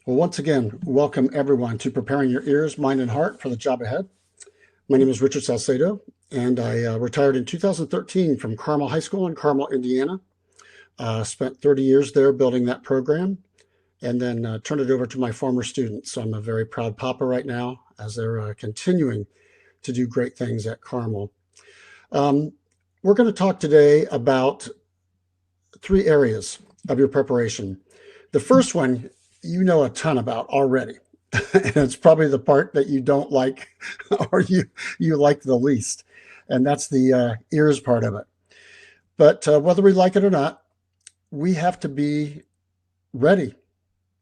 Well, once again, welcome everyone to Preparing Your Ears, Mind, and Heart for the Job Ahead. My name is Richard Salcedo, and I retired in 2013 from Carmel High School in Carmel, Indiana. Spent 30 years there building that program, and then turned it over to my former students. So I'm a very proud papa right now as they're continuing to do great things at Carmel. We're going to talk today about three areas of your preparation. The first one you know a ton about already. And it's probably the part that you don't like or you like the least. And that's the ears part of it. But whether we like it or not, we have to be ready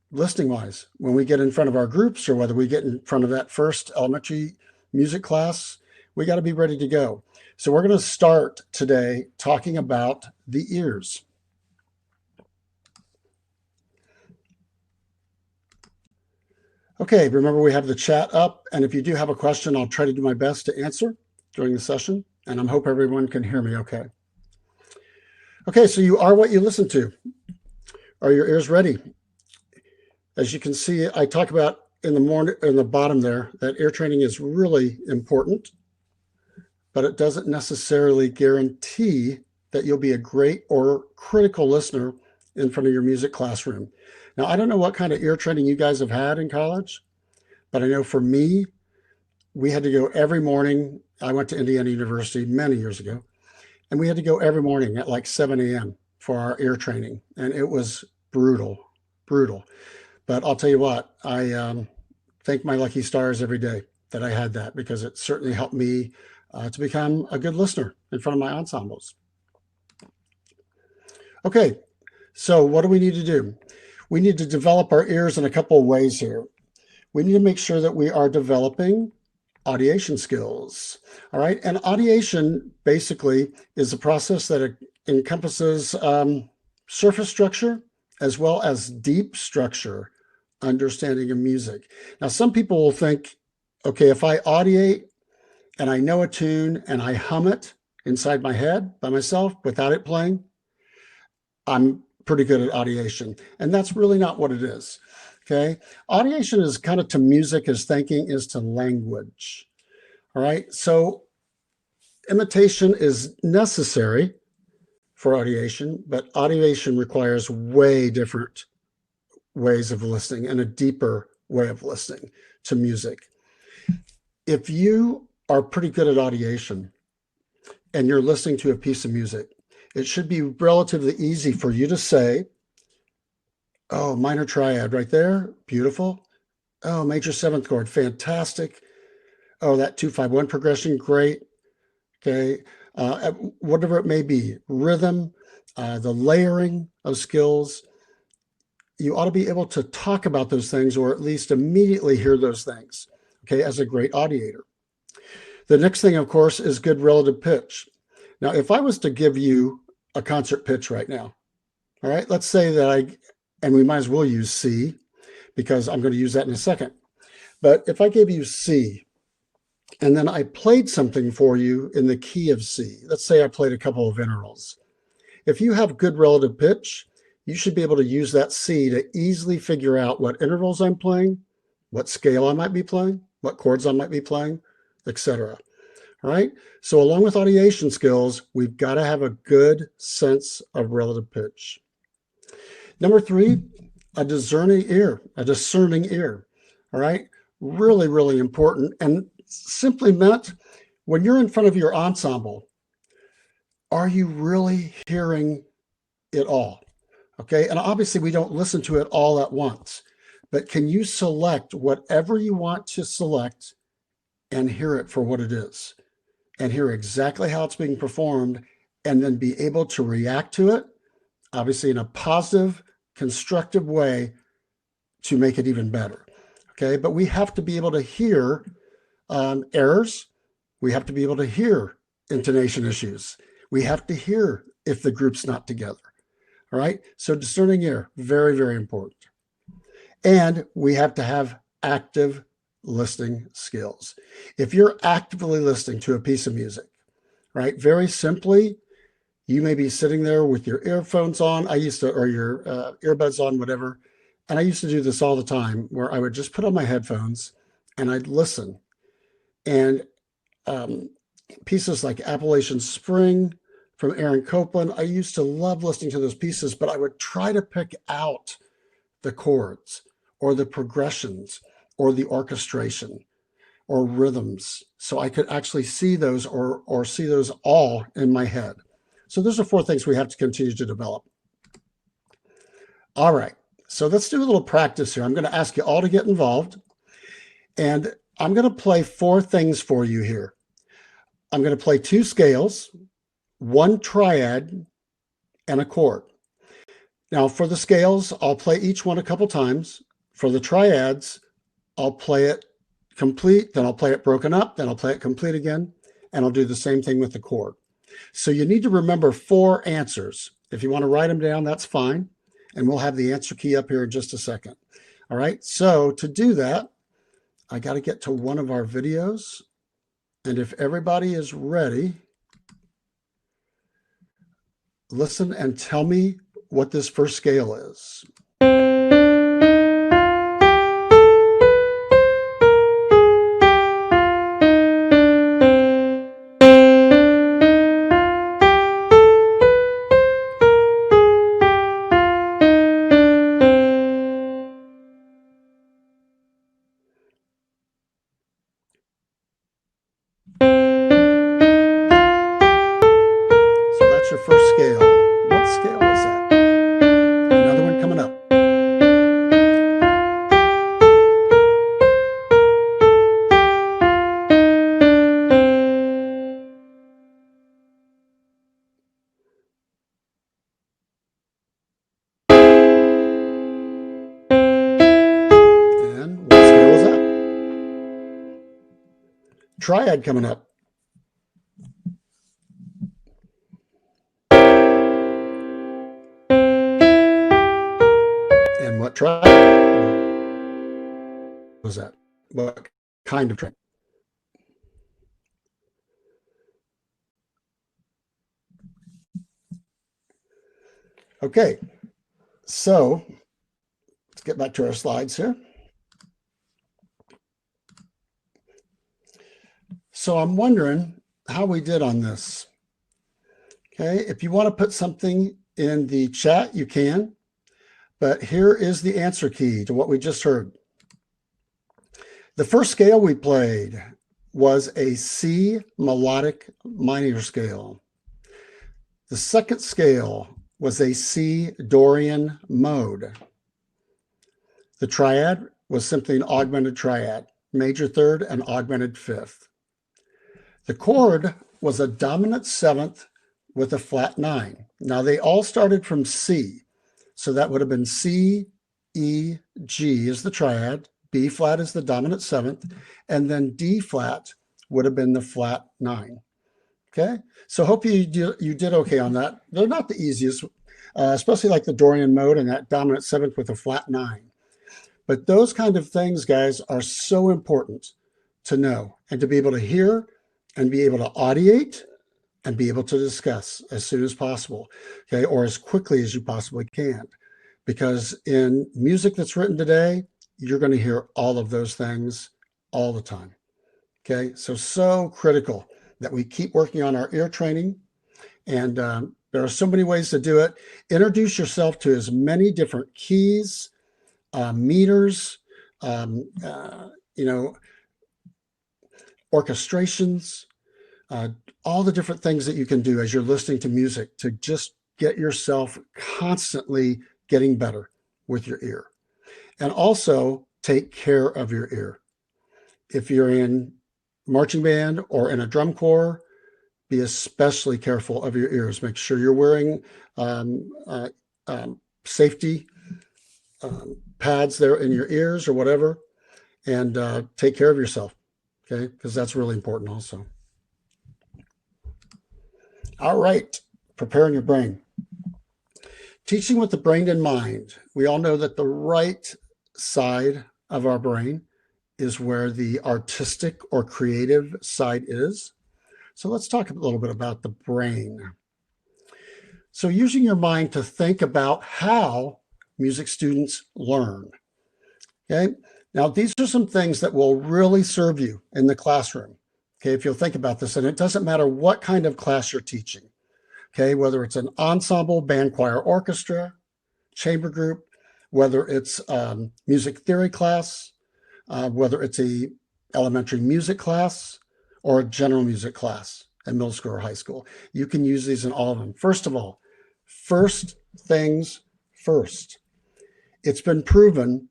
listening wise when we get in front of our groups or whether we get in front of that first elementary music class, we got to be ready to go. So we're going to start today talking about the ears. Okay, remember we have the chat up, and if you do have a question, I'll try to do my best to answer during the session, and I hope everyone can hear me okay. Okay, so you are what you listen to. Are your ears ready? As you can see, I talk about in the bottom there, that ear training is really important, but it doesn't necessarily guarantee that you'll be a great or critical listener in front of your music classroom. Now, I don't know what kind of ear training you guys have had in college, but I know for me, we had to go every morning. I went to Indiana University many years ago, and we had to go every morning at like 7 a.m. for our ear training, and it was brutal, brutal. But I'll tell you what, I thank my lucky stars every day that I had that, because it certainly helped me to become a good listener in front of my ensembles. Okay, so what do we need to do? We need to develop our ears in a couple of ways here. We need to make sure that we are developing audiation skills. All right. And audiation basically is a process that encompasses surface structure as well as deep structure understanding of music. Now, some people will think, okay, if I audiate and I know a tune and I hum it inside my head by myself without it playing, I'm pretty good at audiation. And that's really not what it is. Okay. Audiation is kind of to music as thinking is to language. All right. So imitation is necessary for audiation, but audiation requires way different ways of listening and a deeper way of listening to music. If you are pretty good at audiation and you're listening to a piece of music, it should be relatively easy for you to say, oh, minor triad right there, beautiful. Oh, major seventh chord, fantastic. Oh, that 2-5-1 progression, great. Okay, whatever it may be, rhythm, the layering of skills, you ought to be able to talk about those things or at least immediately hear those things, okay, as a great audiator. The next thing, of course, is good relative pitch. Now, if I was to give you a concert pitch right now, all right, let's say that and we might as well use C because I'm going to use that in a second. But if I gave you C and then I played something for you in the key of C, let's say I played a couple of intervals. If you have good relative pitch, you should be able to use that C to easily figure out what intervals I'm playing, what scale I might be playing, what chords I might be playing, etc. All right. So along with audiation skills, we've got to have a good sense of relative pitch. Number three, a discerning ear, All right. Really, really important. And simply meant when you're in front of your ensemble, are you really hearing it all? Okay. And obviously we don't listen to it all at once, but can you select whatever you want to select and hear it for what it is? And hear exactly how it's being performed, and then be able to react to it, obviously in a positive, constructive way to make it even better. Okay, but we have to be able to hear errors. We have to be able to hear intonation issues. We have to hear if the group's not together. All right, so discerning ear, very, very important. And we have to have active listening skills. If you're actively listening to a piece of music, right, very simply, you may be sitting there with your earphones on, or your earbuds on, whatever, and I used to do this all the time, where I would just put on my headphones and I'd listen. And um, pieces like Appalachian Spring from Aaron Copland, I used to love listening to those pieces, but I would try to pick out the chords or the progressions or the orchestration or rhythms so I could actually see those or see those all in my head. So those are 4 things we have to continue to develop. All right, so let's do a little practice here. I'm going to ask you all to get involved, and I'm going to play 4 things for you here. I'm going to play 2 scales, 1 triad, and a chord. Now, for the scales, I'll play each one a couple times. For the triads, I'll play it complete, then I'll play it broken up, then I'll play it complete again, and I'll do the same thing with the chord. So you need to remember 4 answers. If you want to write them down, that's fine, and we'll have the answer key up here in just a second. All right, so to do that, I got to get to one of our videos, and if everybody is ready, listen and tell me what this first scale is. So that's your first scale. What scale is that? Another one coming up. And what scale is that? Triad coming up. And what triad was that? What kind of triad? Okay, so let's get back to our slides here. So I'm wondering how we did on this. Okay, if you want to put something in the chat, you can. But here is the answer key to what we just heard. The first scale we played was a C melodic minor scale. The second scale was a C Dorian mode. The triad was simply an augmented triad, major third and augmented fifth. The chord was a dominant 7th with a flat 9. Now they all started from C. So that would have been C, E, G is the triad, B flat is the dominant 7th, and then D flat would have been the flat 9. Okay, so hope you did okay on that. They're not the easiest, especially like the Dorian mode and that dominant 7th with a flat 9. But those kind of things, guys, are so important to know and to be able to hear and be able to audiate and be able to discuss as soon as possible, okay, or as quickly as you possibly can. Because in music that's written today, you're going to hear all of those things all the time, okay? So critical that we keep working on our ear training. And there are so many ways to do it. Introduce yourself to as many different keys, meters, orchestrations, all the different things that you can do as you're listening to music to just get yourself constantly getting better with your ear. And also take care of your ear. If you're in marching band or in a drum corps, be especially careful of your ears. Make sure you're wearing safety pads there in your ears or whatever, and take care of yourself, okay? Because that's really important also. All right, preparing your brain. Teaching with the brain in mind. We all know that the right side of our brain is where the artistic or creative side is. So let's talk a little bit about the brain. So using your mind to think about how music students learn. Okay. Now, these are some things that will really serve you in the classroom. Okay. If you'll think about this, and it doesn't matter what kind of class you're teaching. Okay. Whether it's an ensemble, band, choir, orchestra, chamber group, whether it's music theory class, whether it's a elementary music class or a general music class at middle school or high school. You can use these in all of them. First of all, first things first. It's been proven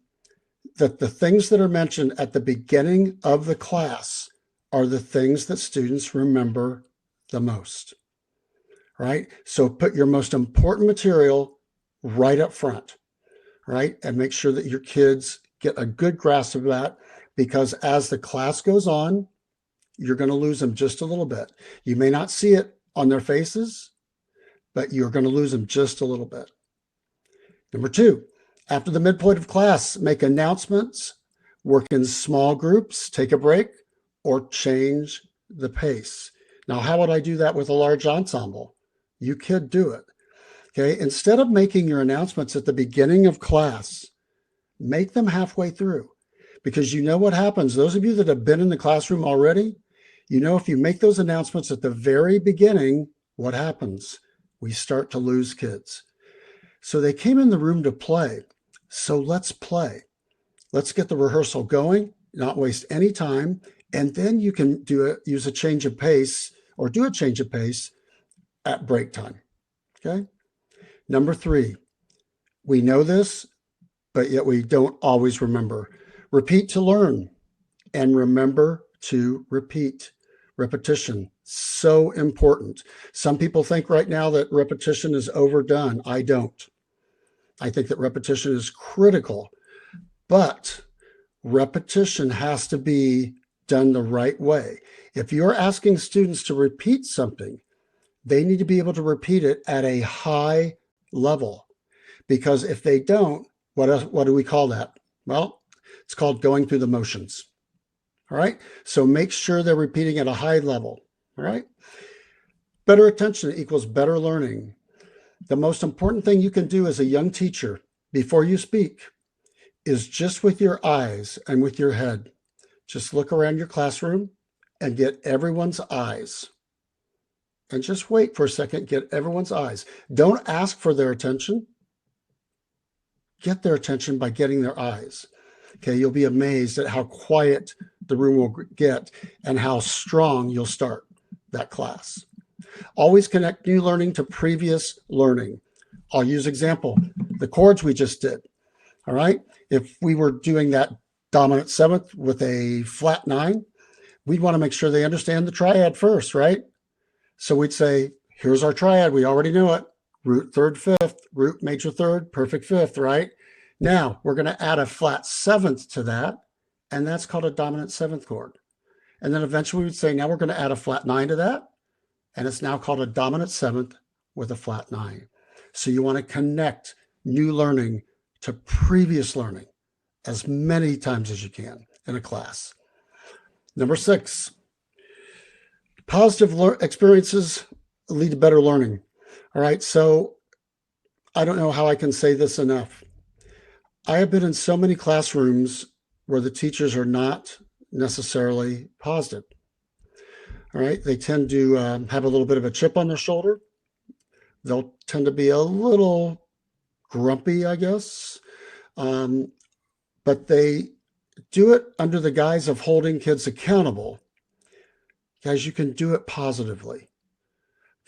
that the things that are mentioned at the beginning of the class are the things that students remember the most, right? So put your most important material right up front, right? And make sure that your kids get a good grasp of that, because as the class goes on, you're going to lose them just a little bit. You may not see it on their faces, but you're going to lose them just a little bit. Number two, after the midpoint of class, make announcements, work in small groups, take a break, or change the pace. Now, how would I do that with a large ensemble? You could do it. Okay, instead of making your announcements at the beginning of class, make them halfway through, because you know what happens. Those of you that have been in the classroom already, you know, if you make those announcements at the very beginning, what happens? We start to lose kids. So they came in the room to play. So let's play. Let's get the rehearsal going, not waste any time. And then you can use a change of pace, or do a change of pace at break time. Okay. Number three, we know this, but yet we don't always remember. Repeat to learn, and remember to repeat. Repetition, so important. Some people think right now that repetition is overdone. I don't. I think that repetition is critical, but repetition has to be done the right way. If you're asking students to repeat something, they need to be able to repeat it at a high level, because if they don't, what do we call that? Well, it's called going through the motions. All right. So make sure they're repeating at a high level. All right. Better attention equals better learning. The most important thing you can do as a young teacher before you speak is just with your eyes and with your head. Just look around your classroom and get everyone's eyes. And just wait for a second, get everyone's eyes. Don't ask for their attention. Get their attention by getting their eyes. Okay, you'll be amazed at how quiet the room will get and how strong you'll start that class. Always connect new learning to previous learning. I'll use example, the chords we just did. All right, if we were doing that dominant seventh with a flat 9, we'd want to make sure they understand the triad first, right? So we'd say, here's our triad. We already know it. Root third, fifth, root major third, perfect fifth, right? Now we're going to add a flat 7th to that, and that's called a dominant 7th chord. And then eventually we'd say, now we're going to add a flat 9 to that, and it's now called a dominant 7th with a flat 9. So you want to connect new learning to previous learning as many times as you can in a class. Number 6, positive experiences lead to better learning. All right, so I don't know how I can say this enough. I have been in so many classrooms where the teachers are not necessarily positive. All right, they tend to have a little bit of a chip on their shoulder. They'll tend to be a little grumpy, I guess, but they do it under the guise of holding kids accountable. Guys, you can do it positively.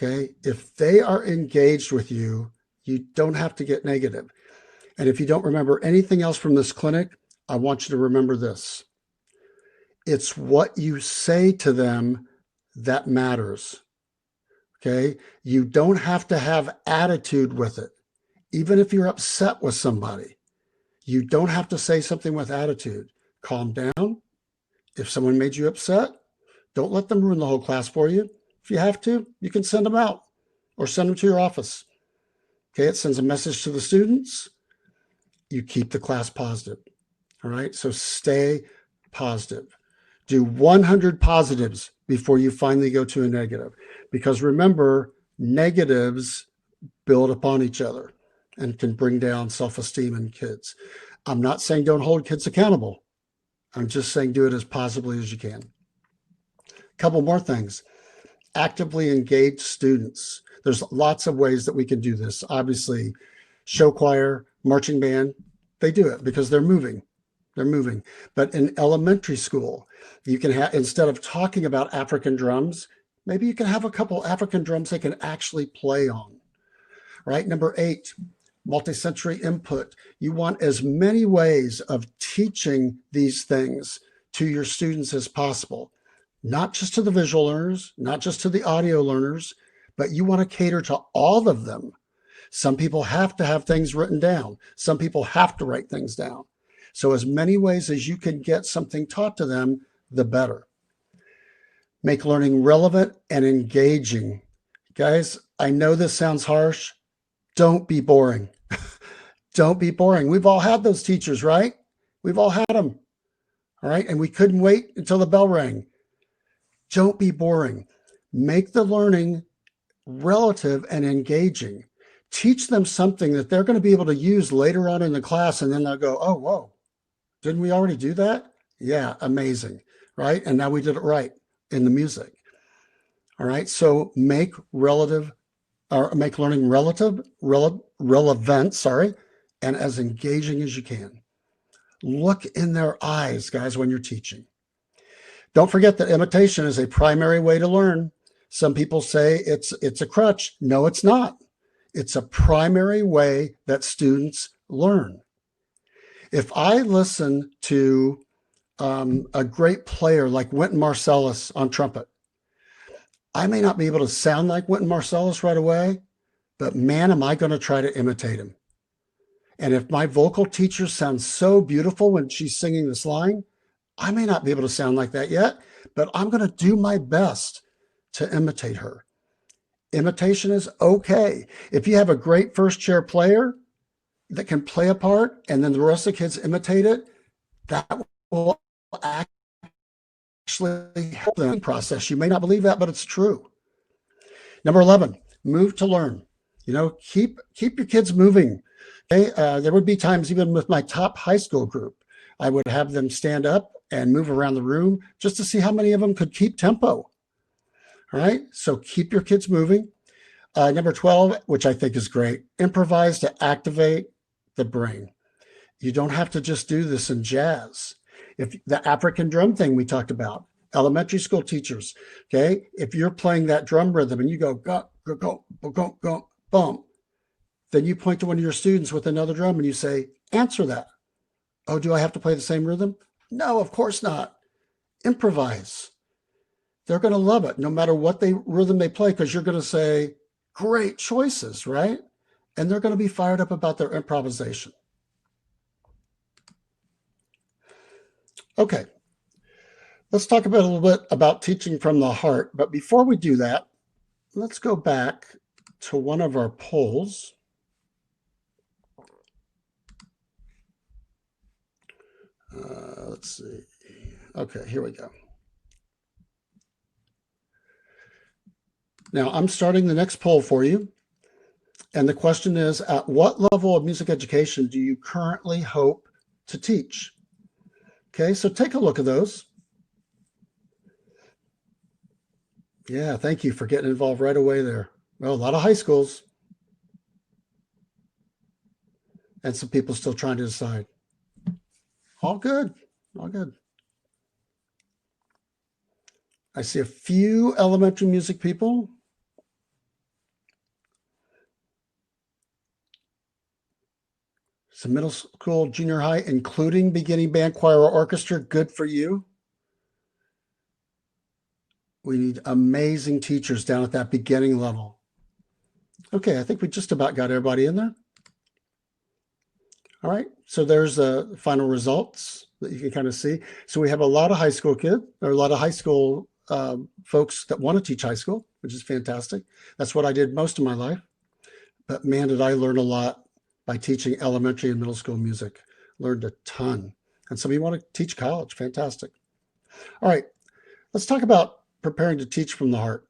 Okay, if they are engaged with you, you don't have to get negative. And if you don't remember anything else from this clinic, I want you to remember this. It's what you say to them that matters. Okay, you don't have to have attitude with it. Even if you're upset with somebody, you don't have to say something with attitude. Calm down. If someone made you upset, don't let them ruin the whole class for you. If you have to, you can send them out or send them to your office. Okay, it sends a message to the students. You keep the class positive. All right, so stay positive. Do 100 positives before you finally go to a negative. Because remember, negatives build upon each other. and can bring down self-esteem in kids. I'm not saying don't hold kids accountable. I'm just saying do it as positively as you can. A couple more things. Actively engage students. There's lots of ways that we can do this. Obviously, show choir, marching band, they do it because they're moving. They're moving. But in elementary school, you can have, instead of talking about African drums, maybe you can have a couple African drums they can actually play on, right? Number 8, multi-sensory input. You want as many ways of teaching these things to your students as possible, not just to the visual learners, not just to the audio learners, but you want to cater to all of them. Some people have to have things written down. Some people have to write things down. So as many ways as you can get something taught to them, the better. Make learning relevant and engaging. Guys, I know this sounds harsh. Don't be boring. Don't be boring. We've all had those teachers, right? We've all had them. All right. And we couldn't wait until the bell rang. Don't be boring. Make the learning relative and engaging. Teach them something that they're going to be able to use later on in the class. And then they'll go, oh, whoa, didn't we already do that? Yeah, amazing. Right. And now we did it right in the music. All right. So make learning relevant, and as engaging as you can. Look in their eyes, guys, when you're teaching. Don't forget that imitation is a primary way to learn. Some people say it's a crutch. No, it's not. It's a primary way that students learn. If I listen to a great player like Wynton Marsalis on trumpet, I may not be able to sound like Wynton Marsalis right away, but man, am I going to try to imitate him. And if my vocal teacher sounds so beautiful when she's singing this line, I may not be able to sound like that yet, but I'm going to do my best to imitate her. Imitation is okay. If you have a great first chair player that can play a part and then the rest of the kids imitate it, that will actually help them process. You may not believe that, but it's true. Number 11, move to learn. Keep your kids moving. Okay, there would be times even with my top high school group, I would have them stand up and move around the room just to see how many of them could keep tempo. All right, so keep your kids moving. Number 12, which I think is great, improvise to activate the brain. You don't have to just do this in jazz. If the African drum thing we talked about, elementary school teachers, okay, if you're playing that drum rhythm and you go, go, go, go, go, go, boom, then you point to one of your students with another drum and you say, answer that. Oh, do I have to play the same rhythm? No, of course not. Improvise. They're going to love it no matter what rhythm they play, because you're going to say, great choices, right? And they're going to be fired up about their improvisation. Okay, let's talk a little bit about teaching from the heart. But before we do that, let's go back to one of our polls. Let's see. Okay, here we go. Now I'm starting the next poll for you. And the question is, at what level of music education do you currently hope to teach? Okay, so take a look at those. Yeah, thank you for getting involved right away there. Well, a lot of high schools. And some people still trying to decide. All good, all good. I see a few elementary music people. Some middle school, junior high, including beginning band, choir, or orchestra. Good for you. We need amazing teachers down at that beginning level. Okay, I think we just about got everybody in there. All right, so there's the final results that you can kind of see. So we have a lot of high school kids, or a lot of high school folks that want to teach high school, which is fantastic. That's what I did most of my life. But man, did I learn a lot by teaching elementary and middle school music. Learned a ton. And some of you want to teach college. Fantastic. All right, let's talk about preparing to teach from the heart.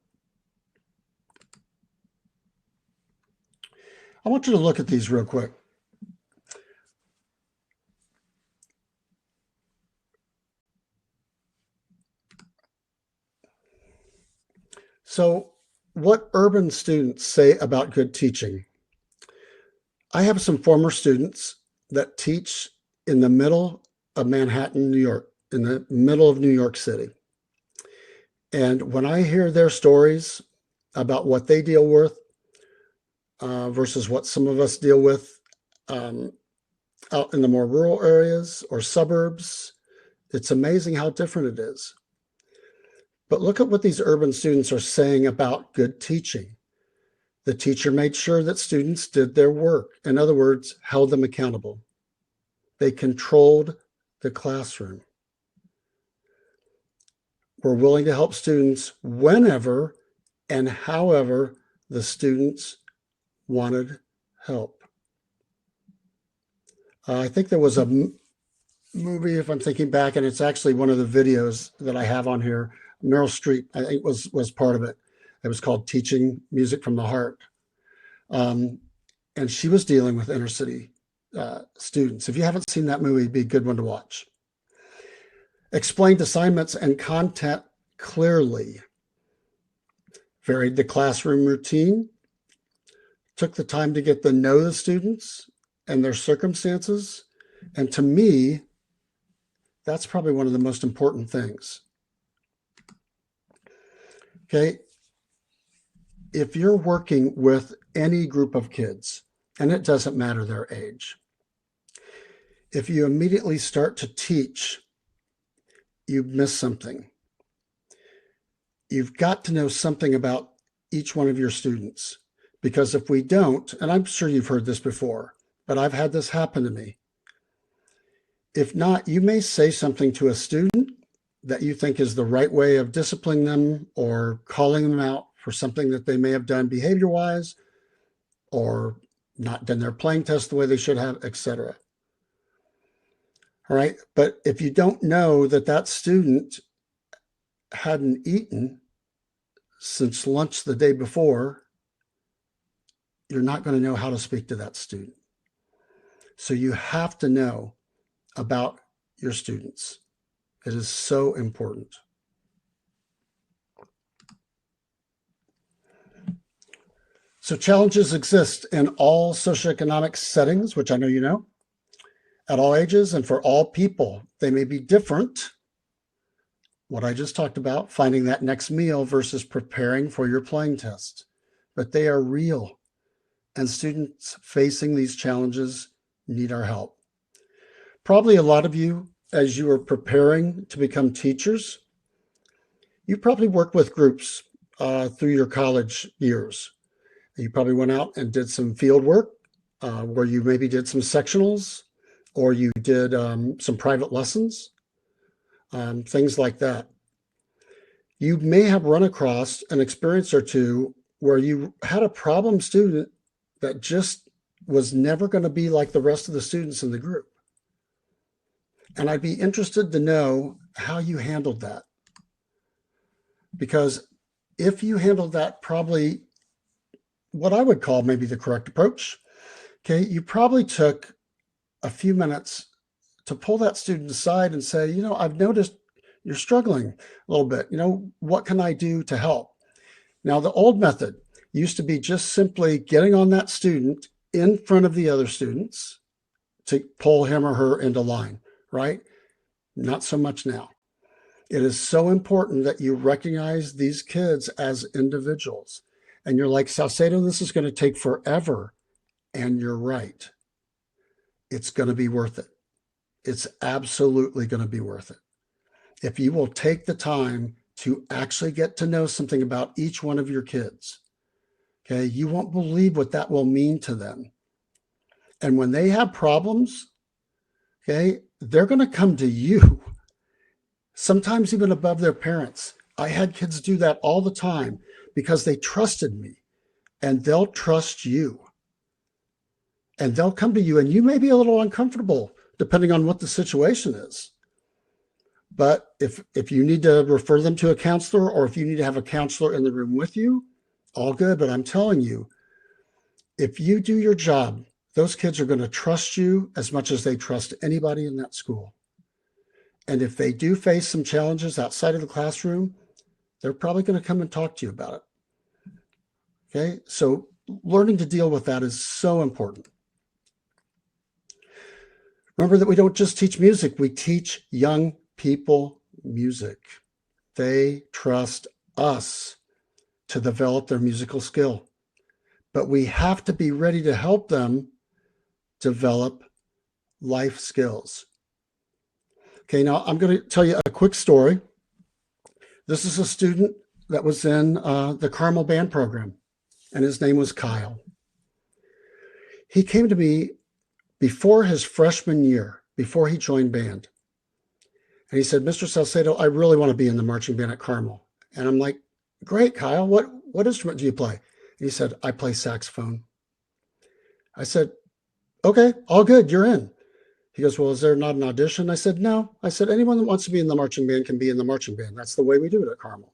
I want you to look at these real quick. So, what urban students say about good teaching? I have some former students that teach in the middle of Manhattan, New York, in the middle of New York City. And when I hear their stories about what they deal with versus what some of us deal with um, out in the more rural areas or suburbs, it's amazing how different it is. But look at what these urban students are saying about good teaching. The teacher made sure that students did their work. In other words, held them accountable. They controlled the classroom. Were willing to help students whenever and however the students wanted help. I think there was a movie, if I'm thinking back, and it's actually one of the videos that I have on here. Meryl Streep, I think, was part of it. It was called Teaching Music from the Heart. And she was dealing with inner city students. If you haven't seen that movie, it'd be a good one to watch. Explained assignments and content clearly. Varied the classroom routine. Took the time to get to know the students and their circumstances. And to me, that's probably one of the most important things. Okay. If you're working with any group of kids, and it doesn't matter their age, if you immediately start to teach, you miss something. You've got to know something about each one of your students, because if we don't, and I'm sure you've heard this before, but I've had this happen to me. If not, you may say something to a student that you think is the right way of disciplining them or calling them out for something that they may have done behavior-wise or not done their playing test the way they should have, etc. All right. But if you don't know that that student hadn't eaten since lunch the day before, you're not going to know how to speak to that student. So you have to know about your students. It is so important. So challenges exist in all socioeconomic settings, which I know you know, at all ages and for all people. They may be different. What I just talked about, finding that next meal versus preparing for your playing test. But they are real. And students facing these challenges need our help. Probably a lot of you, as you are preparing to become teachers, you probably worked with groups through your college years. You probably went out and did some field work where you maybe did some sectionals or you did some private lessons, things like that. You may have run across an experience or two where you had a problem student that just was never going to be like the rest of the students in the group. And I'd be interested to know how you handled that. Because if you handled that probably what I would call maybe the correct approach, okay, you probably took a few minutes to pull that student aside and say, you know, I've noticed you're struggling a little bit. You know, what can I do to help? Now, the old method used to be just simply getting on that student in front of the other students to pull him or her into line, right? Not so much now. It is so important that you recognize these kids as individuals. And you're like, Salcedo, this is going to take forever. And you're right. It's going to be worth it. It's absolutely going to be worth it. If you will take the time to actually get to know something about each one of your kids, okay, you won't believe what that will mean to them. And when they have problems, okay, they're going to come to you, sometimes even above their parents. I had kids do that all the time because they trusted me, and they'll trust you. And they'll come to you, and you may be a little uncomfortable depending on what the situation is. But if you need to refer them to a counselor or if you need to have a counselor in the room with you, all good. But I'm telling you, If you do your job, those kids are going to trust you as much as they trust anybody in that school. And if they do face some challenges outside of the classroom, they're probably going to come and talk to you about it. Okay, so learning to deal with that is so important. Remember that we don't just teach music, we teach young people music. They trust us to develop their musical skill, but we have to be ready to help them develop life skills. Okay, now I'm going to tell you a quick story. This is a student that was in the Carmel band program, and his name was Kyle. He came to me before his freshman year, before he joined band. And he said, Mr. Salcedo, I really want to be in the marching band at Carmel. And I'm like, great, Kyle, what instrument do you play? And he said, I play saxophone. I said, okay, all good, you're in. He goes, well, is there not an audition? I said, no. I said, anyone that wants to be in the marching band can be in the marching band. That's the way we do it at Carmel.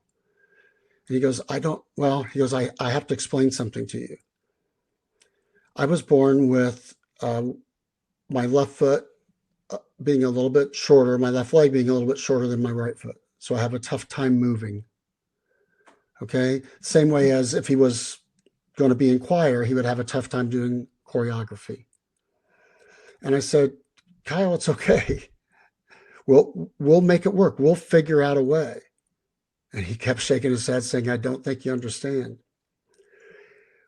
And he goes, I have to explain something to you. I was born with my left foot being a little bit shorter, my left leg being a little bit shorter than my right foot. So I have a tough time moving. Okay. Same way as if he was going to be in choir, he would have a tough time doing choreography. And I said, Kyle, it's okay. We'll make it work. We'll figure out a way. And he kept shaking his head saying, I don't think you understand.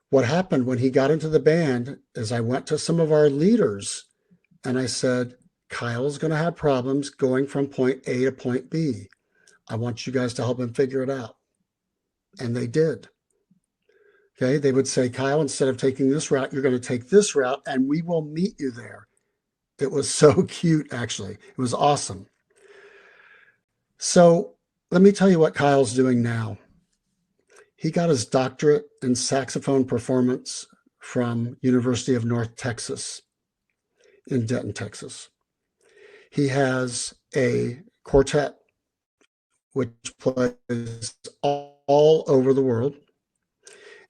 What happened when he got into the band is I went to some of our leaders and I said, Kyle's going to have problems going from point A to point B. I want you guys to help him figure it out. And they did. Okay. They would say, Kyle, instead of taking this route, you're going to take this route and we will meet you there. It was so cute, actually. It was awesome. So let me tell you what Kyle's doing now. He got his doctorate in saxophone performance from University of North Texas in Denton, Texas. He has a quartet which plays all over the world.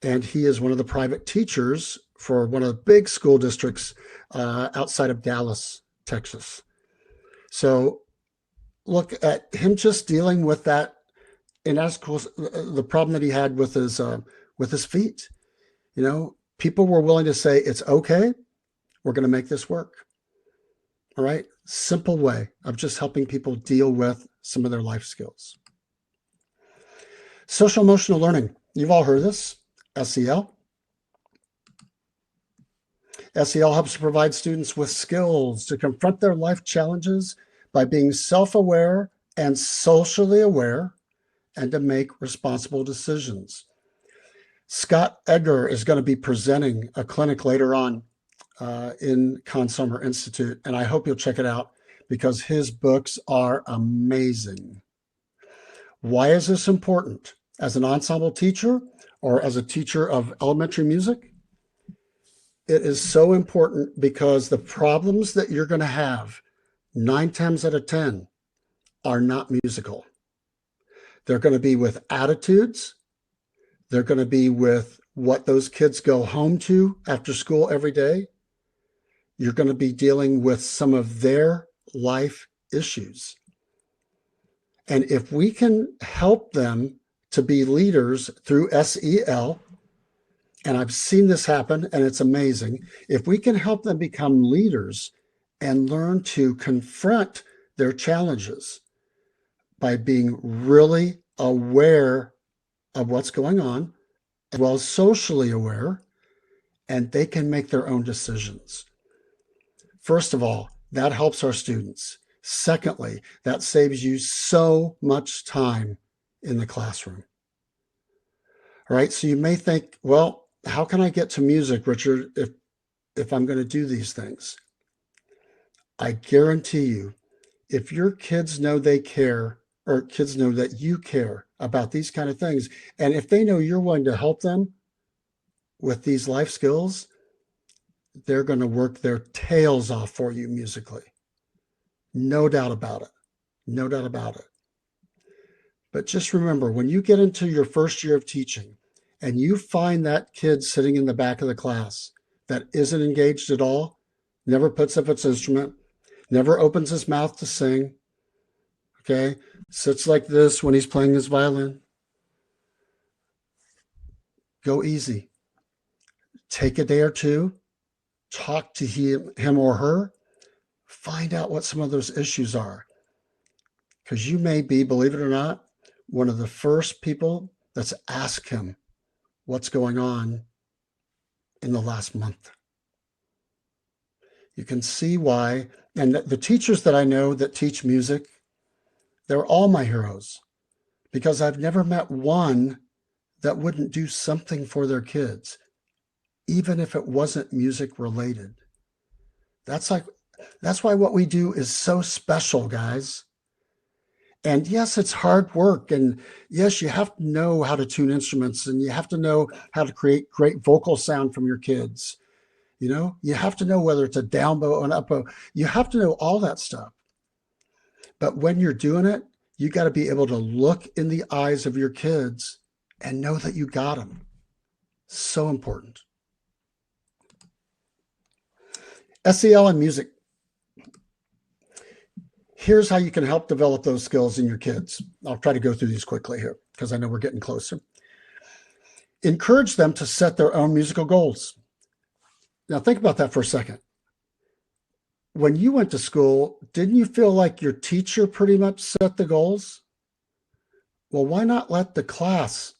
And he is one of the private teachers for one of the big school districts outside of Dallas, Texas. So look at him just dealing with that. And that's the problem that he had with his feet. You know, people were willing to say, it's okay. We're going to make this work. All right. Simple way of just helping people deal with some of their life skills. Social emotional learning. You've all heard of this, SEL. SEL helps to provide students with skills to confront their life challenges by being self-aware and socially aware and to make responsible decisions. Scott Edgar is going to be presenting a clinic later on in Conn-Selmer Institute, and I hope you'll check it out because his books are amazing. Why is this important? As an ensemble teacher or as a teacher of elementary music, it is so important because the problems that you're going to have 9 times out of 10 are not musical. They're going to be with attitudes. They're going to be with what those kids go home to after school every day. You're going to be dealing with some of their life issues. And if we can help them to be leaders through SEL, and I've seen this happen and it's amazing, if we can help them become leaders and learn to confront their challenges by being really aware of what's going on, as well as socially aware, and they can make their own decisions. First of all, that helps our students. Secondly, that saves you so much time in the classroom. All right, so you may think, well, how can I get to music, Richard, if I'm going to do these things? I guarantee you, if your kids know they care, or kids know that you care about these kind of things, and if they know you're willing to help them with these life skills, they're going to work their tails off for you musically. No doubt about it. No doubt about it. But just remember, when you get into your first year of teaching and you find that kid sitting in the back of the class that isn't engaged at all, never puts up its instrument, never opens his mouth to sing, okay, sits like this when he's playing his violin, go easy. Take a day or two, talk to him or her, find out what some of those issues are. Because you may be, believe it or not, one of the first people that's asked him what's going on in the last month. You can see why. And the teachers that I know that teach music, they're all my heroes, because I've never met one that wouldn't do something for their kids, even if it wasn't music related. That's why what we do is so special, guys. And yes, it's hard work. And yes, you have to know how to tune instruments, and you have to know how to create great vocal sound from your kids. You have to know whether it's a down bow or an up bow. You have to know all that stuff. But when you're doing it, you got to be able to look in the eyes of your kids and know that you got them. So important. SEL and music. Here's how you can help develop those skills in your kids. I'll try to go through these quickly here because I know we're getting closer. Encourage them to set their own musical goals. Now, think about that for a second. When you went to school, didn't you feel like your teacher pretty much set the goals? Well, why not let the class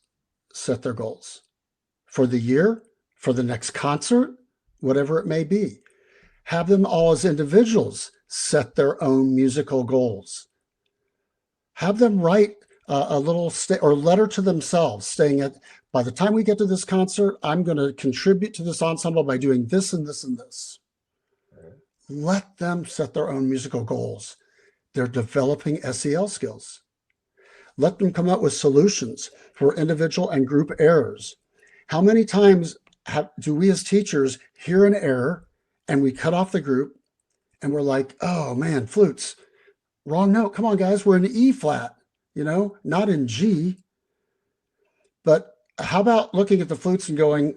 set their goals for the year, for the next concert, whatever it may be? Have them all as individuals set their own musical goals. Have them write a little or letter to themselves saying, by the time we get to this concert, I'm going to contribute to this ensemble by doing this and this and this. Let them set their own musical goals. They're developing SEL skills. Let them come up with solutions for individual and group errors. How many times do we as teachers hear an error and we cut off the group and we're like, oh man, flutes, wrong note. Come on, guys, we're in E flat, not in G. But how about looking at the flutes and going,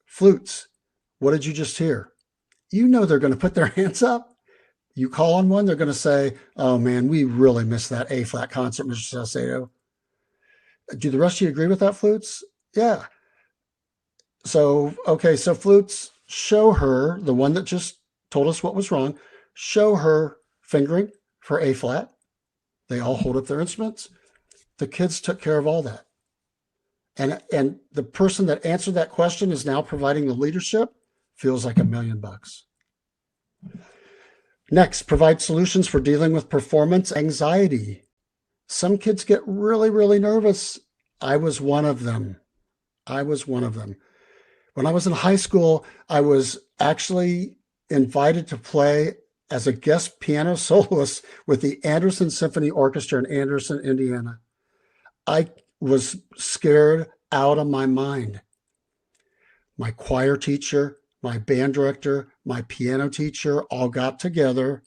flutes, what did you just hear? They're going to put their hands up. You call on one, they're going to say, oh man, we really missed that A flat concert, Mr. Salcedo. Do the rest of you agree with that, flutes? Yeah. So, okay, so flutes, show her, the one that just told us what was wrong, show her fingering for A flat. They all hold up their instruments. The kids took care of all that. And the person that answered that question is now providing the leadership, feels like $1 million. Next, provide solutions for dealing with performance anxiety. Some kids get really, really nervous. I was one of them. When I was in high school, I was actually invited to play as a guest piano soloist with the Anderson Symphony Orchestra in Anderson, Indiana. I was scared out of my mind. My choir teacher, my band director, my piano teacher all got together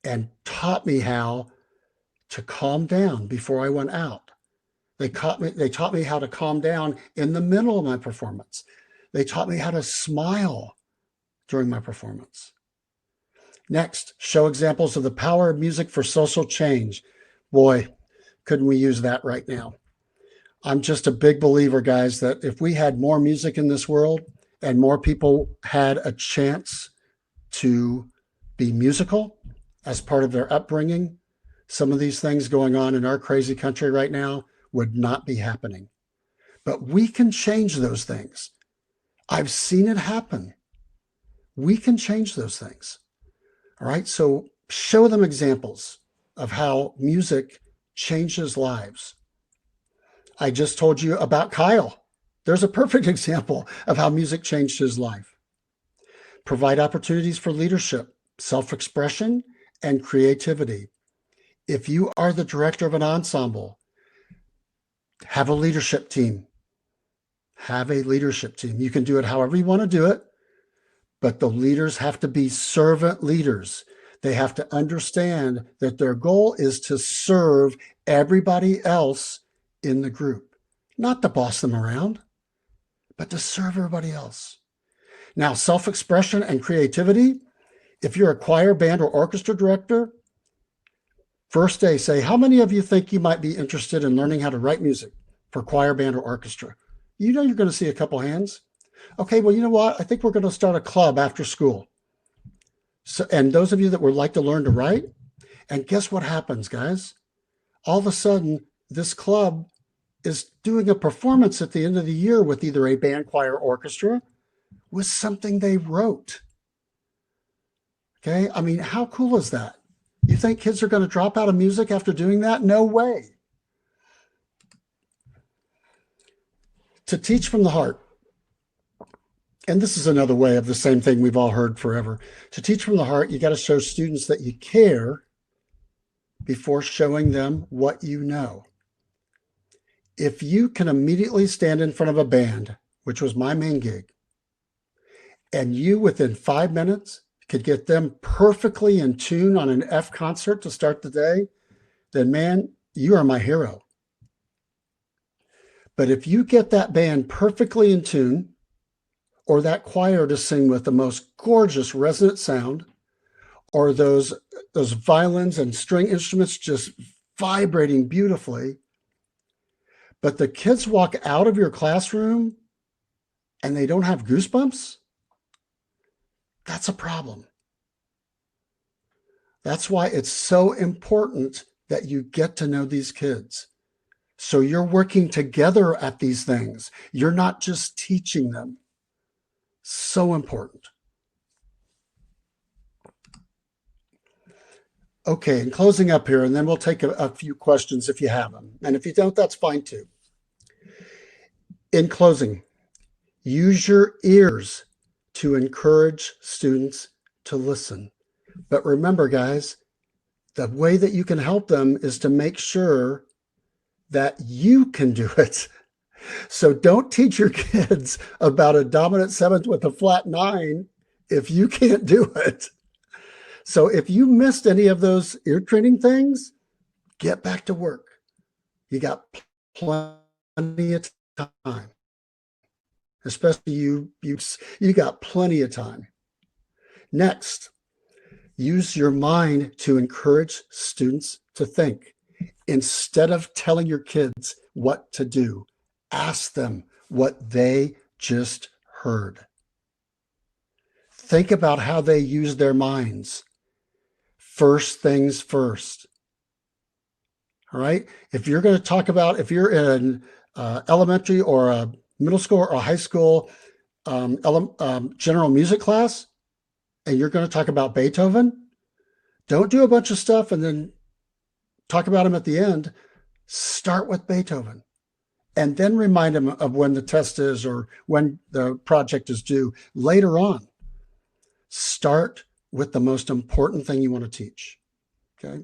and taught me how to calm down before I went out. They taught me how to calm down in the middle of my performance. They taught me how to smile during my performance. Next, show examples of the power of music for social change. Boy, couldn't we use that right now? I'm just a big believer, guys, that if we had more music in this world and more people had a chance to be musical as part of their upbringing, some of these things going on in our crazy country right now would not be happening. But we can change those things. I've seen it happen. We can change those things. All right, so show them examples of how music changes lives. I just told you about Kyle. There's a perfect example of how music changed his life. Provide opportunities for leadership, self-expression, and creativity. If you are the director of an ensemble, have a leadership team. Have a leadership team. You can do it however you want to do it, but the leaders have to be servant leaders. They have to understand that their goal is to serve everybody else in the group, not to boss them around, but to serve everybody else. Now, self-expression and creativity. If you're a choir, band, or orchestra director, first day, say, how many of you think you might be interested in learning how to write music for choir, band, or orchestra? You know you're going to see a couple hands. Okay, well, you know what? I think we're going to start a club after school. So, and those of you that would like to learn to write, and guess what happens, guys? All of a sudden, this club is doing a performance at the end of the year with either a band, choir, orchestra, with something they wrote. Okay, I mean, how cool is that? You think kids are going to drop out of music after doing that? No way. To teach from the heart. And this is another way of the same thing we've all heard forever. To teach from the heart, you got to show students that you care before showing them what you know. If you can immediately stand in front of a band, which was my main gig, and you within 5 minutes could get them perfectly in tune on an F concert to start the day, then man, you are my hero. But if you get that band perfectly in tune, or that choir to sing with the most gorgeous resonant sound, or those violins and string instruments just vibrating beautifully, but the kids walk out of your classroom and they don't have goosebumps, that's a problem. That's why it's so important that you get to know these kids. So you're working together at these things. You're not just teaching them. So important. Okay, and closing up here, and then we'll take a few questions if you have them. And if you don't, that's fine too. In closing, use your ears to encourage students to listen. But remember, guys, the way that you can help them is to make sure that you can do it. So don't teach your kids about a dominant seventh with a flat nine if you can't do it. So if you missed any of those ear training things, get back to work. You got plenty of time. Especially you got plenty of time. Next, use your mind to encourage students to think. Instead of telling your kids what to do, ask them what they just heard. Think about how they use their minds. First things first. All right? If you're going to talk about, if you're in elementary or a middle school or a high school general music class, and you're going to talk about Beethoven, don't do a bunch of stuff and then talk about him at the end. Start with Beethoven and then remind them of when the test is or when the project is due later on. Start with the most important thing you want to teach. Okay.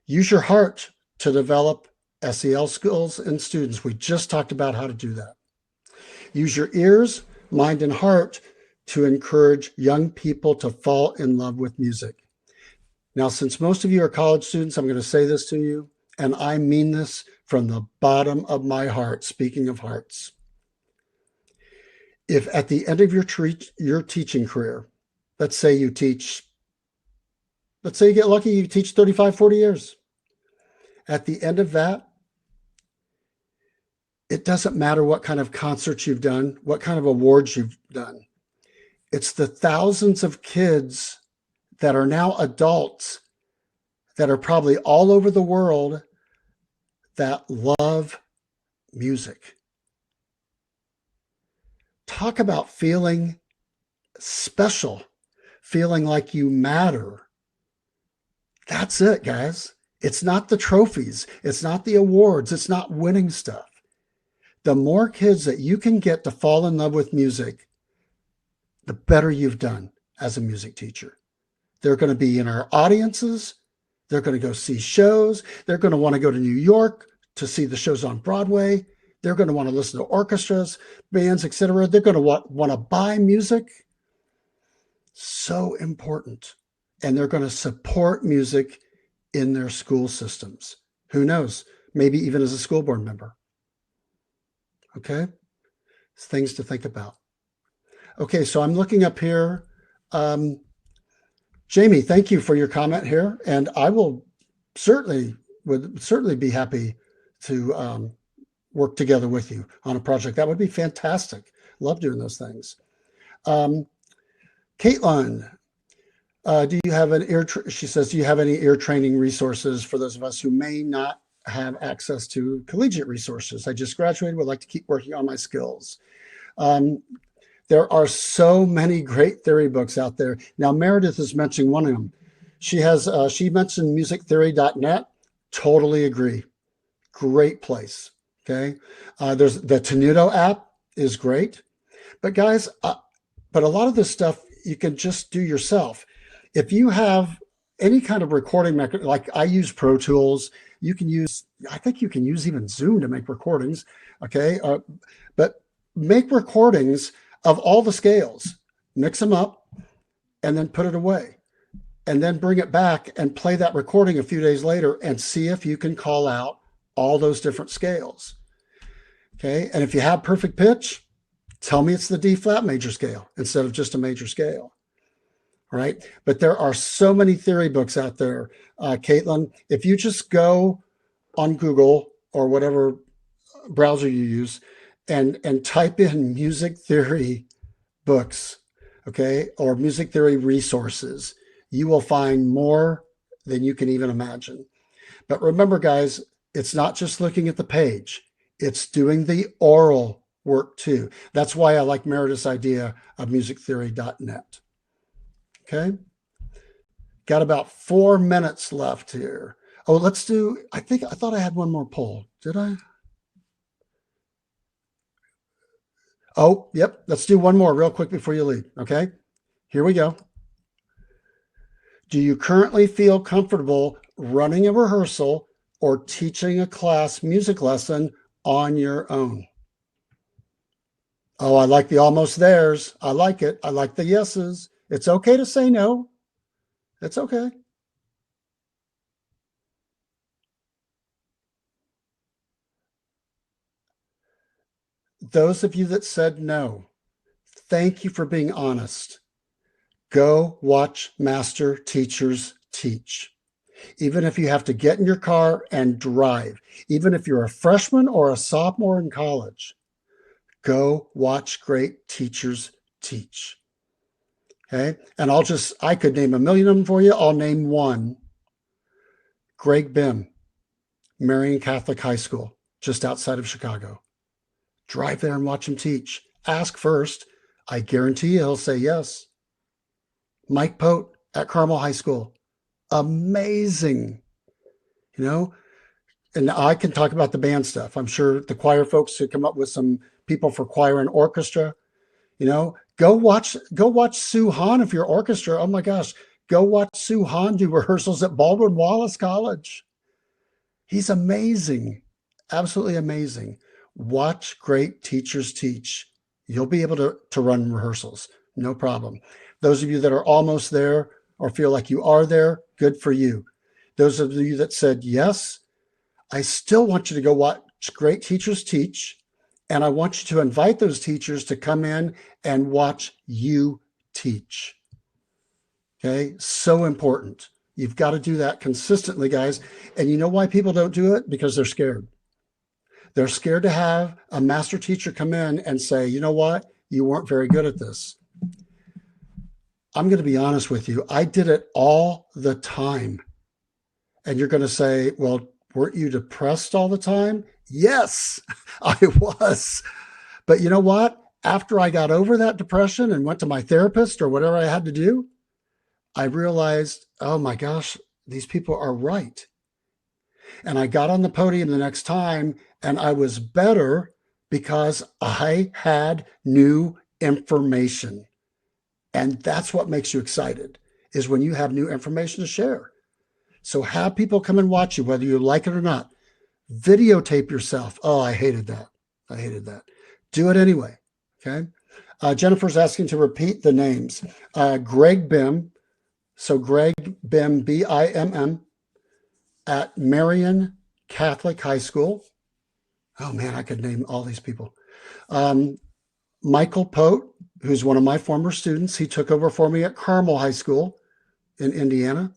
Use your heart to develop SEL skills in students. We just talked about how to do that. Use your ears, mind, and heart to encourage young people to fall in love with music. Now, since most of you are college students, I'm going to say this to you, and I mean this from the bottom of my heart, speaking of hearts. If at the end of your teaching career, let's say you get lucky, you teach 35, 40 years. At the end of that, it doesn't matter what kind of concerts you've done, what kind of awards you've done. It's the thousands of kids that are now adults that are probably all over the world that love music. Talk about feeling special, feeling like you matter. That's it, guys. It's not the trophies. It's not the awards. It's not winning stuff. The more kids that you can get to fall in love with music, the better you've done as a music teacher. They're going to be in our audiences. They're going to go see shows. They're going to want to go to New York to see the shows on Broadway. They're going to want to listen to orchestras, bands, etc. They're going to want to buy music. So important. And they're going to support music in their school systems. Who knows? Maybe even as a school board member. Okay? It's things to think about. Okay, so I'm looking up here. Um, Jamie, thank you for your comment here, and I will certainly would certainly be happy to work together with you on a project. That would be fantastic. Love doing those things. Um, Caitlin, do you have an she says, do you have any ear training resources for those of us who may not have access to collegiate resources? I just graduated, would like to keep working on my skills. Um, there are so many great theory books out there. Now, Meredith is mentioning one of them. She mentioned musictheory.net. Totally agree. Great place. Okay. There's the Tenuto app is great. But guys, but a lot of this stuff you can just do yourself. If you have any kind of recording mechanism, like I use Pro Tools, you can use, I think you can use even Zoom to make recordings. Okay. But make recordings of all the scales, mix them up, and then put it away. And then bring it back and play that recording a few days later and see if you can call out all those different scales. Okay. And if you have perfect pitch, tell me it's the D flat major scale instead of just a major scale. All right. But there are so many theory books out there, Caitlin. If you just go on Google or whatever browser you use and type in music theory books, okay, or music theory resources, you will find more than you can even imagine. But remember, guys, it's not just looking at the page, it's doing the oral work too. That's why I like Meredith's idea of musictheory.net. Okay. Got about 4 minutes left here. Oh, let's do, I thought I had one more poll. Did I? Oh, yep. Let's do one more real quick before you leave. Okay. Here we go. Do you currently feel comfortable running a rehearsal or teaching a class music lesson on your own? Oh, I like the almost theirs. I like it. I like the yeses. It's okay to say no. It's okay. Those of you that said no, thank you for being honest. Go watch master teachers teach. Even if you have to get in your car and drive, even if you're a freshman or a sophomore in college, go watch great teachers teach. Okay. And I could name a million of them for you. I'll name one. Greg Bim, Marian Catholic High School, just outside of Chicago. Drive there and watch him teach. Ask first. I guarantee you he'll say yes. Mike Pote at Carmel High School. Amazing. You know, and I can talk about the band stuff. I'm sure the choir folks who come up with some people for choir and orchestra, you know, go watch Sue Hahn if you're orchestra. Oh my gosh, go watch Sue Hahn do rehearsals at Baldwin Wallace College. He's amazing, absolutely amazing. Watch great teachers teach. You'll be able to run rehearsals, no problem. Those of you that are almost there or feel like you are there, good for you. Those of you that said yes, I still want you to go watch great teachers teach. And I want you to invite those teachers to come in and watch you teach. Okay. So important. You've got to do that consistently, guys. And you know why people don't do it? Because they're scared. They're scared to have a master teacher come in and say, you know what? You weren't very good at this. I'm going to be honest with you. I did it all the time. And you're going to say, well, weren't you depressed all the time? Yes, I was. But you know what? After I got over that depression and went to my therapist or whatever I had to do, I realized, oh my gosh, these people are right. And I got on the podium the next time and I was better because I had new information. And that's what makes you excited, is when you have new information to share. So have people come and watch you, whether you like it or not. Videotape yourself. Oh, I hated that. I hated that. Do it anyway. Okay. Jennifer's asking to repeat the names. Greg Bim. So Greg Bim, Bimm, at Marian Catholic High School. Oh man, I could name all these people. Michael Pote who's one of my former students. He took over for me at Carmel High School in Indiana.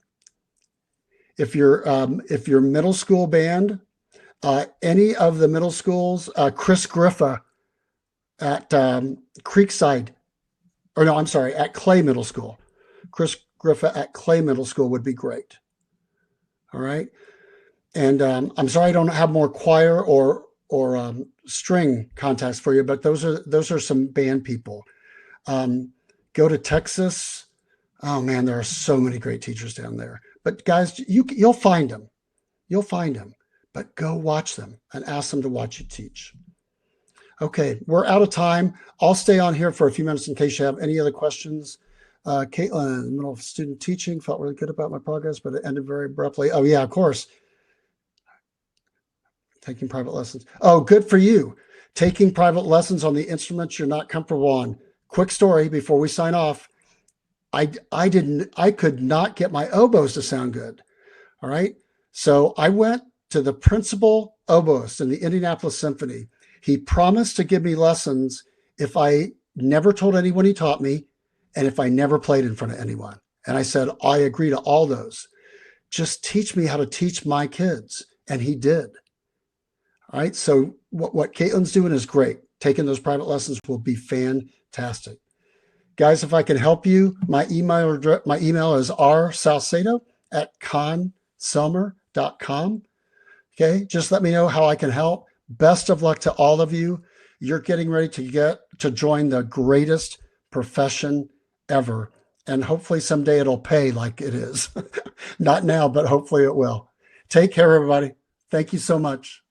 If your middle school band, any of the middle schools, Chris Griffa at Creekside, or no, I'm sorry, at Clay Middle School. Chris Griffa at Clay Middle School would be great. All right. And I'm sorry I don't have more choir or string contacts for you, but those are some band people. Go to Texas. Oh man, there are so many great teachers down there. But guys, you'll find them. You'll find them. But go watch them and ask them to watch you teach. Okay, we're out of time. I'll stay on here for a few minutes in case you have any other questions. Caitlin, in the middle of student teaching, felt really good about my progress, but it ended very abruptly. Oh yeah, of course. Taking private lessons. Oh, good for you. Taking private lessons on the instruments you're not comfortable on. Quick story before we sign off. I could not get my oboes to sound good. All right. So I went to the principal oboist in the Indianapolis Symphony. He promised to give me lessons if I never told anyone he taught me and if I never played in front of anyone. And I said, I agree to all those. Just teach me how to teach my kids. And he did. All right. So what Caitlin's doing is great. Taking those private lessons will be fantastic. Guys, if I can help you, my email is rsalcedo@conselmer.com. Okay, just let me know how I can help. Best of luck to all of you. You're getting ready to join the greatest profession ever. And hopefully someday it'll pay like it is. Not now, but hopefully it will. Take care, everybody. Thank you so much.